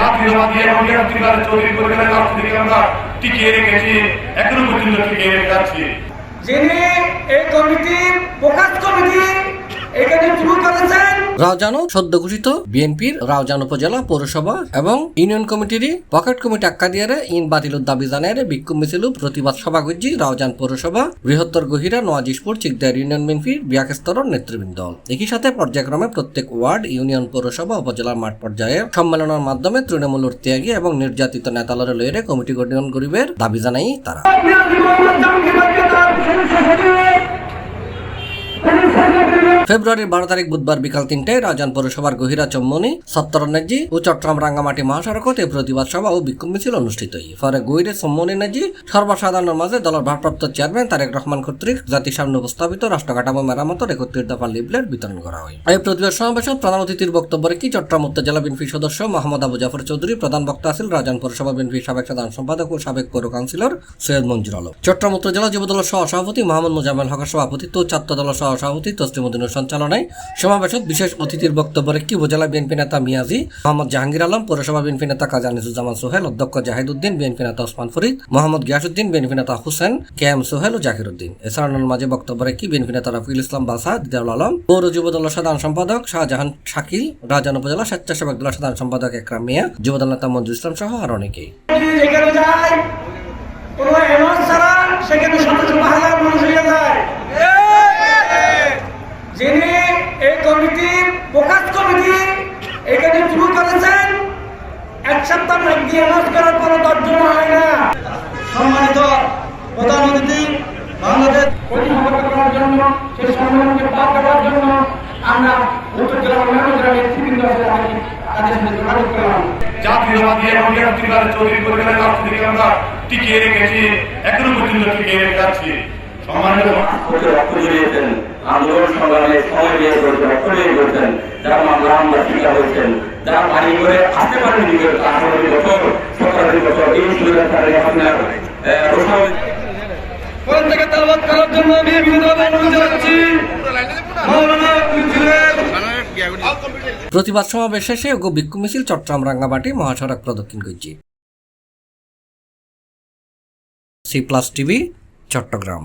জাতীয়বাদী এবং ব্যক্তিগত চৌধুরী পরিবারের অর্থ থেকে আমরা টিকিয়ে রেখেছি, এখনো পর্যন্ত টিকিয়ে রেখে যাচ্ছি। যিনি এই কমিটি প্রকাশ কমিটি এখানে শুরু করেছেন রাউজান সদ্য ঘোষিত বিএনপির রাউজান উপজেলা পৌরসভা এবং ইউনিয়ন কমিটির পকেট কমিটি আক্কাদিয়ারে ইন বাতিলুর দাবি জানায় বিক্ষোভ মিছিল প্রতিবাদ সভা গজ্জি রাউজান পৌরসভা বৃহত্তর গহিরা নোয়াজিশপুর চিকদার ইউনিয়ন বিএনপির বিয়াক স্তরের নেতৃবৃন্দ। একই সাথে পর্যায়ক্রমে প্রত্যেক ওয়ার্ড ইউনিয়ন পৌরসভা উপজেলার মাঠ পর্যায়ে সম্মেলনের মাধ্যমে তৃণমূলের ত্যাগী এবং নির্যাতিত নেতালরে লইরে কমিটি গঠন করিবের দাবি জানাই তারা। ফেব্রুয়ারির 12 তারিখ বুধবার বিকাল 3টায় রাউজান পৌরসভার গহিরা চম্মনি সত্তরনেজি ও চট্টগ্রাম রাঙ্গামাটি মহাসড়কতে প্রতিবাদ সভা ও বিক্ষোভ মিছিল অনুষ্ঠিত হয়। পরে গহিরে চম্মনি নেজি সর্বসাধারণের মাঝে দলের ভারপ্রাপ্ত চেয়ারম্যান তারেক রহমান কর্তৃক জাতির সামনে উপস্থাপিত রাষ্ট্র কাঠামো মেরামতের 31 দফা লিফলেট বিতরণ করা হয়। এই প্রতিবাদ সমাবেশে প্রধান অতিথির বক্তব্য রেখে চট্টগ্রাম উত্তর জেলা বিএনপি সদস্য মোহাম্মদ আবু জাফর চৌধুরী, প্রধান বক্তা আছেন রাউজান পৌরসভা বিএনপির সাবেক সাধারণ সম্পাদক ও সাবেক পৌর কাউন্সিলর সৈয়দ মঞ্জুর আলম, চট্টগ্রাম উত্তর জেলা যুব দলের সহসভাপতি মোহাম্মদ মোজাম্মেল হকের সভাপতিত্ব ও ছাত্র দলের সহসভাপতি তসলিম উদ্দিনের সঞ্চালনায় সমাবেশত বিশেষ অতিথির বক্তব্য রেখে উপজেলা বিএনপি নেতা মিয়াজি মোহাম্মদ জাহাঙ্গীর আলম, পৌরসভা বিএনপি নেতা কাজী আনিসুজ্জামান সোহেল, অধ্যক্ষ জাহিদউদ্দিন, বিএনপি নেতা ওসমান ফরিদ, মোহাম্মদ গিয়াসউদ্দিন, বিএনপি নেতা হুসেন কেএম সোহেল ও জাকির উদ্দিন। এছাড়াও মাঝে বক্তব্য রেখে বিএনপি নেতা রফিকুল ইসলাম বাসা, দিদারুল আলম, পৌর যুব দলের সাধারণ সম্পাদক শাহজাহান শাকিল, রাউজান উপজেলা স্বেচ্ছাসেবক দলের সাধারণ সম্পাদক একরাম মিয়া, যুব দল নেতা মঞ্জুর ইসলাম সহ আর অনেকেই। যিনি এই কমিটি প্রকাশ কমিটি এখানে শুরু করেছেন, এক সপ্তাহ মধ্যে অ্যানাউন্স করার পর 10 জন হয় না। সম্মানিত প্রধান অতিথি, বাংলাদেশ পরিচালনা করার জন্য সেই সম্মেলনকে পার করার জন্য আমরা উত্তর জেলার ম্যানেজার নেতৃবৃন্দ তাদের সাথে যোগাযোগ করলাম। জাতীয়বাদী এবং ব্যক্তিগত চৌধুরী পরিবারের অর্থ থেকে আমরা টিকিয়ে রেখেছি, এখনো পর্যন্ত টিকিয়ে রেখে যাচ্ছি। সম্মানিত রক্ত জড়িয়েছেন, আন্দোলন সংগ্রামে সময় দিয়ে করেছেন, রক্ত দিয়ে করেছেন, যারা মামলা আমরা শিকার হয়েছেন, যারা বাড়ি করে আসতে পারেন বিগত 18 বছর 17 বছর এই সুযোগের কারণে আপনার কোরআন থেকে তেলাওয়াত করার জন্য আমি বিনীতভাবে অনুরোধ জানাচ্ছি। প্রতিবাদ সমাবেশ শেষে বিক্ষোভ মিছিল চট্টগ্রাম রাঙ্গামাটি মহাসড়ক প্রদক্ষিণ করছে। C+ TV Chittagong.